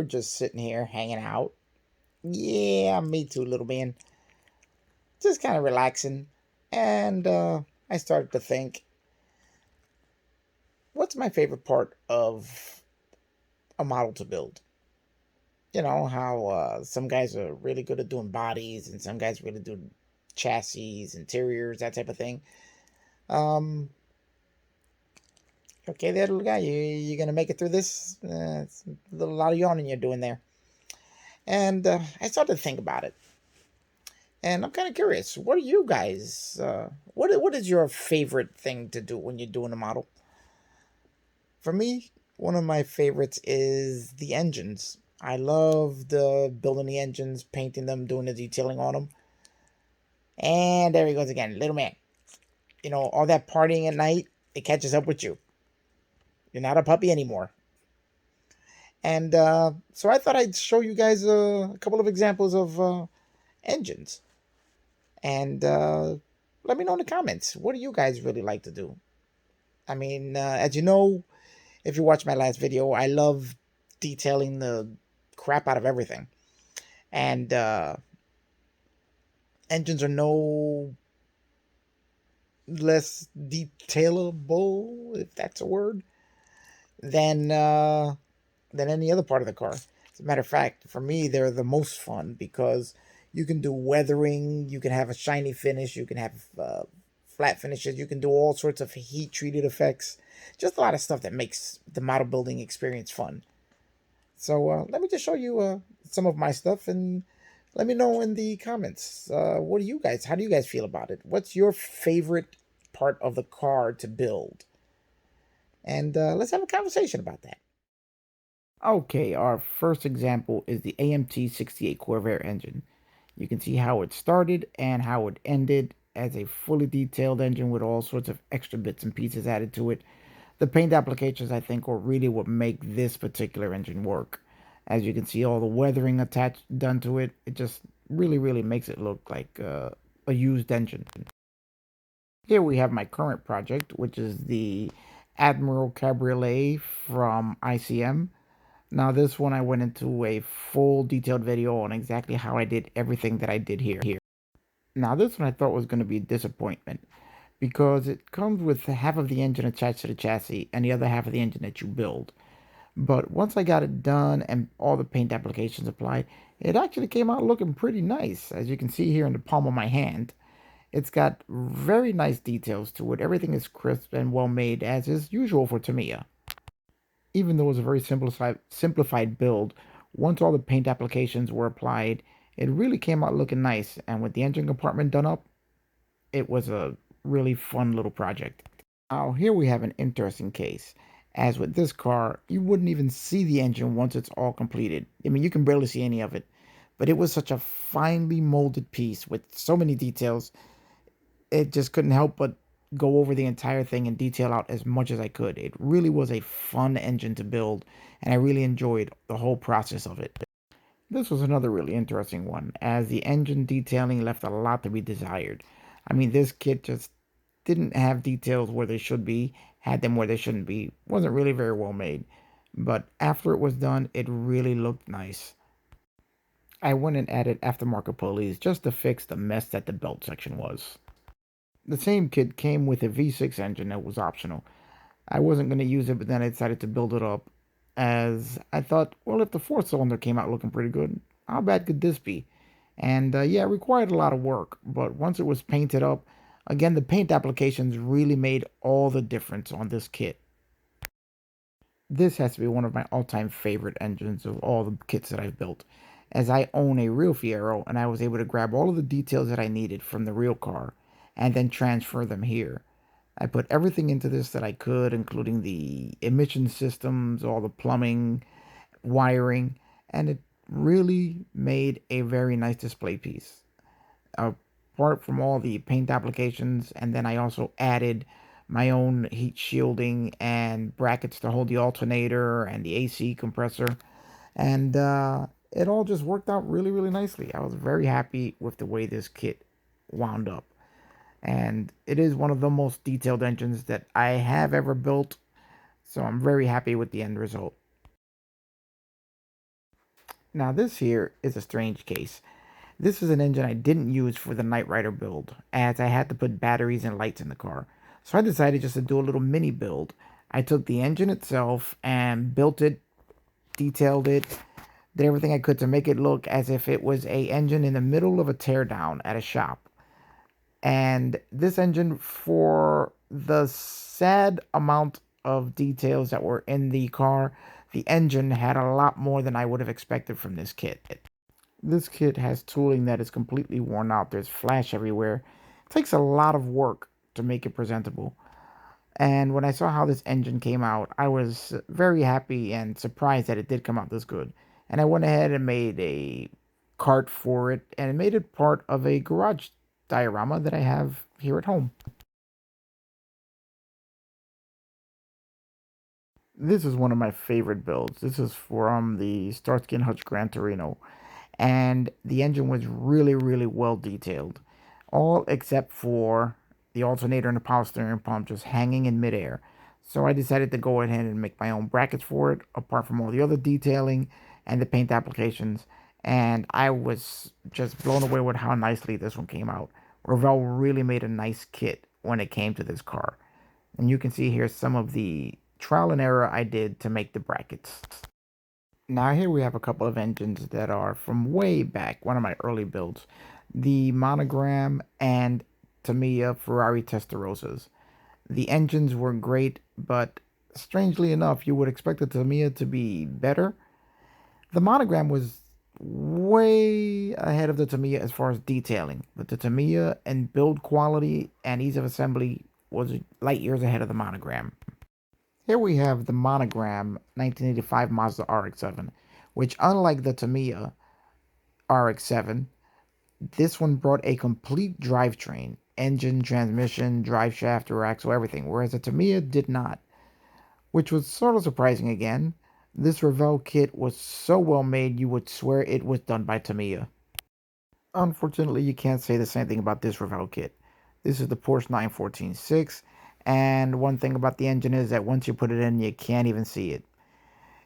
just sitting here hanging out. Yeah, me too, little man. Just kind of relaxing. And I started to think, what's my favorite part of a model to build? You know, how some guys are really good at doing bodies and some guys really do chassis, interiors, that type of thing. Um, okay, there, little guy, you gonna make it through this? It's lot of yawning you're doing there. And I started to think about it. And I'm kind of curious, what are you guys? What is your favorite thing to do when you're doing a model? For me, one of my favorites is the engines. I love the building the engines, painting them, doing the detailing on them. And there he goes again, little man. You know, all that partying at night, it catches up with you. You're not a puppy anymore. And so I thought I'd show you guys a couple of examples of engines. And let me know in the comments, what do you guys really like to do? I mean, as you know, if you watched my last video, I love detailing the crap out of everything. And engines are no less detailable, if that's a word, than any other part of the car. As a matter of fact, for me, they're the most fun because you can do weathering, you can have a shiny finish, you can have flat finishes, you can do all sorts of heat treated effects. Just a lot of stuff that makes the model building experience fun. So let me just show you some of my stuff and let me know in the comments. How do you guys feel about it? What's your favorite part of the car to build? And let's have a conversation about that. Okay, our first example is the AMT 68 Corvair engine. You can see how it started and how it ended as a fully detailed engine with all sorts of extra bits and pieces added to it. The paint applications, I think, are really what make this particular engine work. As you can see, all the weathering attached done to it, it just really makes it look like a used engine. Here we have my current project, which is the Admiral Cabriolet from ICM. Now this one I went into a full detailed video on exactly how I did everything that I did here. Now this one I thought was going to be a disappointment because it comes with half of the engine attached to the chassis and the other half of the engine that you build. But once I got it done and all the paint applications applied, it actually came out looking pretty nice. As you can see here in the palm of my hand, it's got very nice details to it. Everything is crisp and well made as is usual for Tamiya. Even though it was a very simplified build, once all the paint applications were applied, it really came out looking nice. And with the engine compartment done up, it was a really fun little project. Now, here we have an interesting case. As with this car, you wouldn't even see the engine once it's all completed. I mean, you can barely see any of it. But it was such a finely molded piece with so many details, it just couldn't help but go over the entire thing and detail out as much as I could. It really was a fun engine to build, and I really enjoyed the whole process of it. This was another really interesting one, as the engine detailing left a lot to be desired. I mean, this kit just didn't have details where they should be, had them where they shouldn't be. Wasn't really very well made. But after it was done, it really looked nice. I went and added aftermarket pulleys just to fix the mess that the belt section was. The same kit came with a V6 engine that was optional. I wasn't going to use it, but then I decided to build it up as I thought, well, if the four cylinder came out looking pretty good, how bad could this be? And yeah, it required a lot of work, but once it was painted up, again, the paint applications really made all the difference on this kit. This has to be one of my all-time favorite engines of all the kits that I've built, as I own a real Fiero and I was able to grab all of the details that I needed from the real car and then transfer them here. I put everything into this that I could, including the emission systems, all the plumbing, wiring, and it really made a very nice display piece. Apart from all the paint applications, and then I also added my own heat shielding and brackets to hold the alternator and the AC compressor, and it all just worked out really nicely. I was very happy with the way this kit wound up, and it is one of the most detailed engines that I have ever built, so I'm very happy with the end result. Now this here is a strange case. This is an engine I didn't use for the Knight Rider build, as I had to put batteries and lights in the car. So I decided just to do a little mini build. I took the engine itself and built it, detailed it, did everything I could to make it look as if it was a engine in the middle of a teardown at a shop. And this engine, for the sad amount of details that were in the car, the engine had a lot more than I would have expected from this kit. This kit has tooling that is completely worn out. There's flash everywhere. It takes a lot of work to make it presentable. And when I saw how this engine came out, I was very happy and surprised that it did come out this good. And I went ahead and made a cart for it and made it part of a garage diorama that I have here at home. This is one of my favorite builds. This is from the Starsky and Hutch Gran Torino, and the engine was really, really well detailed, all except for the alternator and the power steering pump just hanging in midair. So I decided to go ahead and make my own brackets for it, apart from all the other detailing and the paint applications. And I was just blown away with how nicely this one came out. Revell really made a nice kit when it came to this car. And you can see here some of the trial and error I did to make the brackets. Now here we have a couple of engines that are from way back, one of my early builds. The Monogram and Tamiya Ferrari Testarossas. The engines were great, but strangely enough, you would expect the Tamiya to be better. The Monogram was way ahead of the Tamiya as far as detailing, but the Tamiya and build quality and ease of assembly was light years ahead of the Monogram. Here we have the Monogram 1985 Mazda RX-7, which unlike the Tamiya RX-7, this one brought a complete drivetrain, engine, transmission, drive shaft, or axle, everything, whereas the Tamiya did not, which was sort of surprising again. This Revell kit was so well made you would swear it was done by Tamiya. Unfortunately, you can't say the same thing about this Revell kit. This is the Porsche 914-6, and one thing about the engine is that once you put it in, you can't even see it.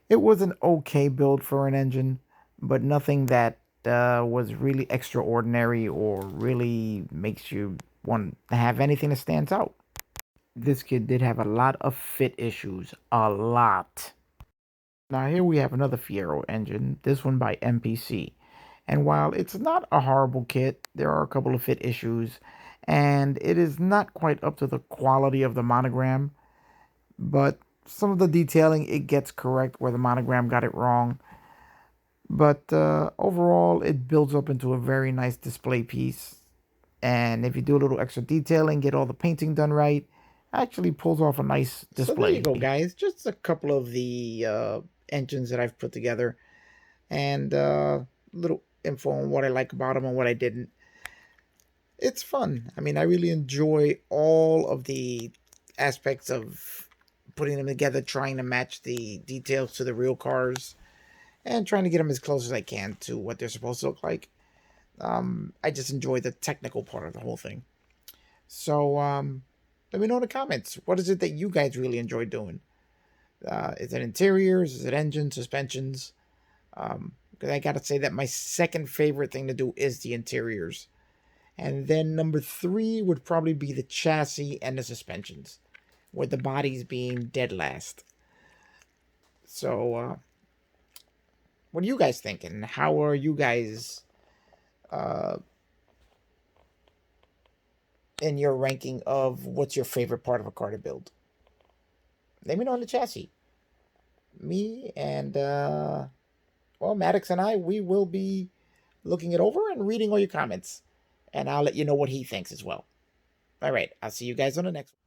It was an okay build for an engine, but nothing that was really extraordinary or really makes you want to have anything that stands out. This kid did have a lot of fit issues, a lot. Now here we have another Fiero engine, this one by MPC. And while it's not a horrible kit, there are a couple of fit issues, and it is not quite up to the quality of the Monogram, but some of the detailing it gets correct where the Monogram got it wrong. But overall, it builds up into a very nice display piece. And if you do a little extra detailing, get all the painting done right, actually pulls off a nice display. So there you go, guys. Just a couple of the engines that I've put together, and little info on what I like about them and what I didn't. It's fun. I mean, I really enjoy all of the aspects of putting them together, trying to match the details to the real cars, and trying to get them as close as I can to what they're supposed to look like. I just enjoy the technical part of the whole thing. So let me know in the comments. What is it that you guys really enjoy doing? Is it interiors? Is it engines, suspensions? Because I got to say that my second favorite thing to do is the interiors. And then number 3 would probably be the chassis and the suspensions, with the bodies being dead last. So, what are you guys thinking? How are you guys in your ranking of what's your favorite part of a car to build? Let me know on the chassis. Me and, well, Maddox and I, we will be looking it over and reading all your comments. And I'll let you know what he thinks as well. All right, I'll see you guys on the next one.